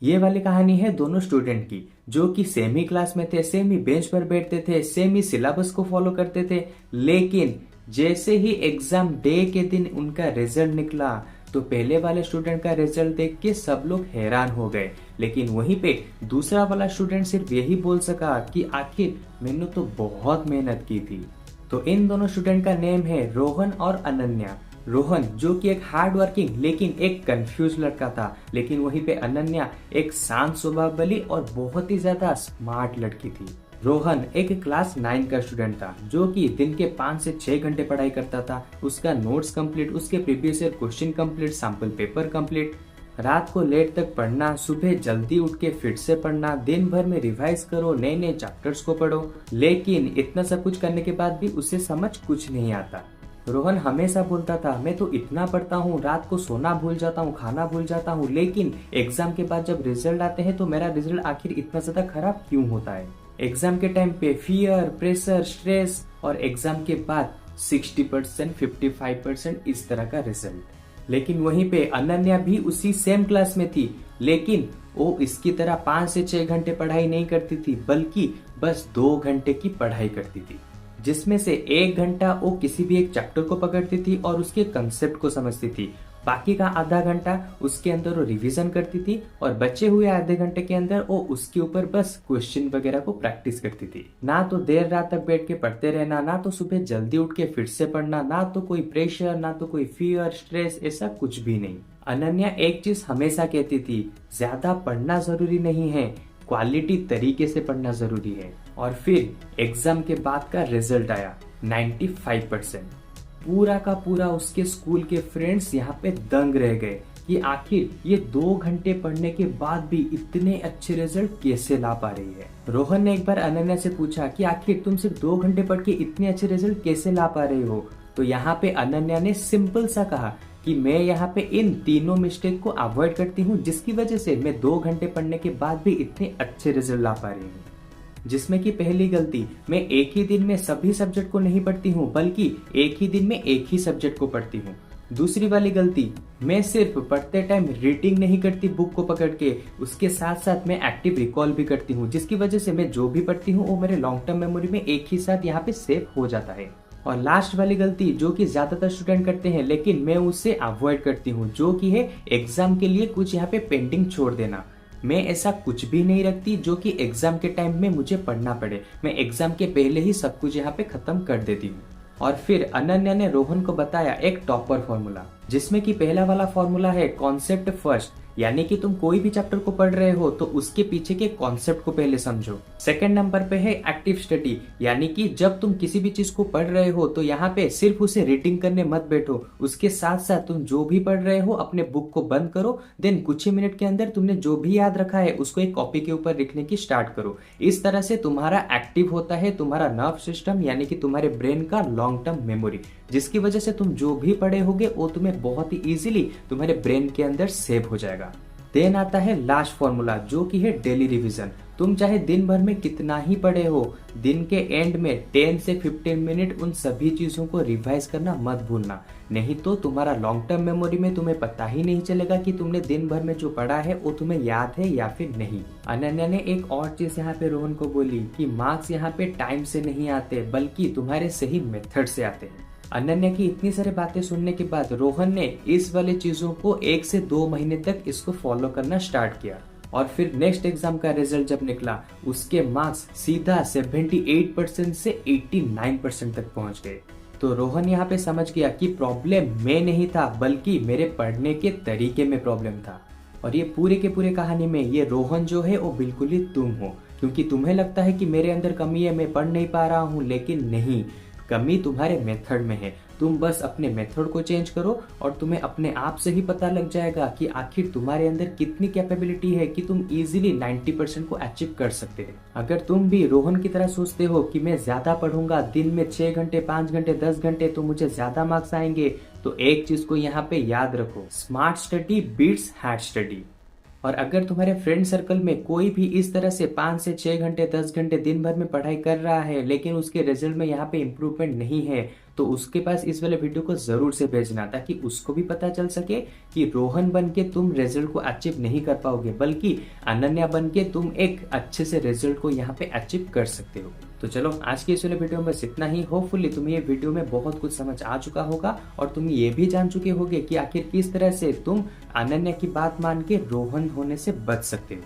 ये वाली कहानी है दोनों स्टूडेंट की, जो कि सेम ही क्लास में थे, सेम ही बेंच पर बैठते थे, सेम ही सिलेबस को फॉलो करते थे। लेकिन जैसे ही एग्जाम डे के दिन उनका रिजल्ट निकला, तो पहले वाले स्टूडेंट का रिजल्ट देख के सब लोग हैरान हो गए। लेकिन वहीं पे दूसरा वाला स्टूडेंट सिर्फ यही बोल सका कि आखिर मैंने तो बहुत मेहनत की थी। तो इन दोनों स्टूडेंट का नेम है रोहन और अनन्या। रोहन जो कि एक हार्ड वर्किंग लेकिन एक कंफ्यूज लड़का था, लेकिन वहीं पे अनन्या एक शांत स्वभाव वाली और बहुत ही ज्यादा स्मार्ट लड़की थी। रोहन एक क्लास 9 का स्टूडेंट था, जो कि दिन के 5 से 6 घंटे पढ़ाई करता था। उसका नोट्स कंप्लीट, उसके previous year question complete, sample paper complete. रात को लेट तक पढ़ना, सुबह जल्दी उठ के फिर से पढ़ना, दिन भर में रिवाइज करो, नए नए चैप्टर्स को पढ़ो। लेकिन इतना सब कुछ करने के बाद भी उसे समझ कुछ नहीं आता। रोहन हमेशा बोलता था, मैं तो इतना पढ़ता हूँ, रात को सोना भूल जाता हूँ, खाना भूल जाता हूँ, लेकिन एग्जाम के बाद जब रिजल्ट आते हैं तो मेरा रिजल्ट आखिर इतना ज्यादा खराब क्यों होता है। एग्जाम के टाइम पे फियर, प्रेशर, स्ट्रेस और एग्जाम के बाद 60%, 55% इस तरह का रिजल्ट। लेकिन वहीं पे अनन्या भी उसी सेम क्लास में थी, लेकिन वो इसकी तरह 5 से 6 घंटे पढ़ाई नहीं करती थी, बल्कि बस 2 घंटे की पढ़ाई करती थी, जिसमें से 1 घंटा वो किसी भी एक चैप्टर को पकड़ती थी और उसके कंसेप्ट को समझती थी। बाकी का आधा घंटा उसके अंदर वो रिवीजन करती थी और बचे हुए आधे घंटे के अंदर वो उसके ऊपर बस क्वेश्चन वगैरह को प्रैक्टिस करती थी। ना तो देर रात तक बैठ के पढ़ते रहना, ना तो सुबह जल्दी उठ के फिर से पढ़ना, ना तो कोई प्रेशर, ना तो कोई फियर, स्ट्रेस, ऐसा कुछ भी नहीं। अनन्या एक चीज हमेशा कहती थी, ज्यादा पढ़ना जरूरी नहीं है, क्वालिटी तरीके से पढ़ना जरूरी है। और फिर एग्जाम के बाद का रिजल्ट आया 95%। पूरा का पूरा उसके स्कूल के फ्रेंड्स यहाँ पे दंग रह गए कि आखिर ये 2 घंटे पढ़ने के बाद भी इतने अच्छे रिजल्ट कैसे ला पा रही है। रोहन ने एक बार अनन्या से पूछा कि आखिर तुम सिर्फ 2 घंटे पढ़ के इतने अच्छे रिजल्ट कैसे ला पा रही हो। तो यहाँ पे अनन्या ने सिंपल सा कहा कि मैं यहाँ पे इन तीनों मिस्टेक को अवॉइड करती हूँ, जिसकी वजह से मैं 2 घंटे पढ़ने के बाद भी इतने अच्छे रिजल्ट ला पा रही हूँ। जिसमें कि पहली गलती, मैं एक ही दिन में सभी सब्जेक्ट को नहीं पढ़ती हूँ, बल्कि एक ही दिन में एक ही सब्जेक्ट को पढ़ती हूँ। दूसरी वाली गलती, मैं सिर्फ पढ़ते टाइम रीडिंग नहीं करती बुक को पकड़ के, उसके साथ साथ मैं एक्टिव रिकॉल भी करती हूँ, जिसकी वजह से मैं जो भी पढ़ती हूँ वो मेरे लॉन्ग टर्म मेमोरी में एक ही साथ यहाँ पे सेव हो जाता है। और लास्ट वाली गलती, जो कि ज्यादातर स्टूडेंट करते हैं लेकिन मैं उससे अवॉइड करती हूँ, जो कि है एग्जाम के लिए कुछ यहाँ पे पेंडिंग छोड़ देना। मैं ऐसा कुछ भी नहीं रखती जो कि एग्जाम के टाइम में मुझे पढ़ना पड़े, मैं एग्जाम के पहले ही सब कुछ यहाँ पे खत्म कर देती हूँ। और फिर अनन्या ने रोहन को बताया एक टॉपर फॉर्मूला, जिसमें कि पहला वाला फॉर्मूला है कॉन्सेप्ट फर्स्ट, यानी कि तुम कोई भी चैप्टर को पढ़ रहे हो तो उसके पीछे के कॉन्सेप्ट को पहले समझो। सेकंड नंबर पे है एक्टिव स्टडी, यानी कि जब तुम किसी भी चीज को पढ़ रहे हो तो यहाँ पे सिर्फ उसे रीडिंग करने मत बैठो, उसके साथ साथ तुम जो भी पढ़ रहे हो अपने बुक को बंद करो, देन कुछ ही मिनट के अंदर तुमने जो भी याद रखा है उसको एक कॉपी के ऊपर लिखने की स्टार्ट करो। इस तरह से तुम्हारा एक्टिव होता है तुम्हारा नर्व सिस्टम, यानी कि तुम्हारे ब्रेन का लॉन्ग टर्म मेमोरी, जिसकी वजह से तुम जो भी पढ़े होगे वो तुम्हें बहुत ही इजीली तुम्हारे ब्रेन के अंदर सेव हो जाएगा। देन आता है लास्ट फॉर्मूला, जो कि है डेली रिवीजन। तुम चाहे दिन भर में कितना ही पढ़े हो, दिन के एंड में 10 से 15 मिनट उन सभी चीजों को रिवाइज करना मत भूलना, नहीं तो तुम्हारा लॉन्ग टर्म मेमोरी में तुम्हें पता ही नहीं चलेगा कि तुमने दिन भर में जो पढ़ा है वो तुम्हें याद है या फिर नहीं। अनन्या ने एक और चीज यहाँ पे रोहन को बोली कि मार्क्स यहाँ पे टाइम से नहीं आते, बल्कि तुम्हारे सही मेथड से आते हैं। अनन्या की इतनी सारी बातें सुनने के बाद रोहन ने इस वाली चीजों को 1 से 2 महीने तक इसको फॉलो करना स्टार्ट किया। और फिर नेक्स्ट एग्जाम का रिजल्ट जब निकला, उसके मार्क्स सीधा 78% से 89% तक पहुंच गए। तो रोहन यहाँ पे समझ गया कि प्रॉब्लम मैं नहीं था, बल्कि मेरे पढ़ने के तरीके में प्रॉब्लम था। और ये पूरे के पूरे कहानी में ये रोहन जो है वो बिल्कुल ही तुम हो, क्योंकि तुम्हें लगता है कि मेरे अंदर कमी है, मैं पढ़ नहीं पा रहा हूँ, लेकिन नहीं, कमी तुम्हारे मेथड में है। तुम बस अपने मेथड को चेंज करो और तुम्हें अपने आप से ही पता लग जाएगा कि आखिर तुम्हारे अंदर कितनी कैपेबिलिटी है कि तुम इजीली 90% को अचीव कर सकते हो। अगर तुम भी रोहन की तरह सोचते हो कि मैं ज्यादा पढ़ूंगा, दिन में 6 घंटे, 5 घंटे, 10 घंटे, तो मुझे ज्यादा मार्क्स आएंगे, तो एक चीज को यहाँ पे याद रखो, smart study beats hard study. और अगर तुम्हारे फ्रेंड सर्कल में कोई भी इस तरह से 5 से 6 घंटे, 10 घंटे दिन भर में पढ़ाई कर रहा है, लेकिन उसके रिजल्ट में यहाँ पे इम्प्रूवमेंट नहीं है, तो उसके पास इस वाले वीडियो को जरूर से भेजना, ताकि उसको भी पता चल सके कि रोहन बन के तुम रिजल्ट को अचीव नहीं कर पाओगे, बल्कि अनन्या बन के तुम एक अच्छे से रिजल्ट को यहाँ पे अचीव कर सकते हो। तो चलो आज के इस वाले वीडियो में बस इतना ही। होपफुली तुम्हें ये वीडियो में बहुत कुछ समझ आ चुका होगा और तुम ये भी जान चुके होगे कि आखिर किस तरह से तुम अनन्या की बात मान के रोहन होने से बच सकते हो।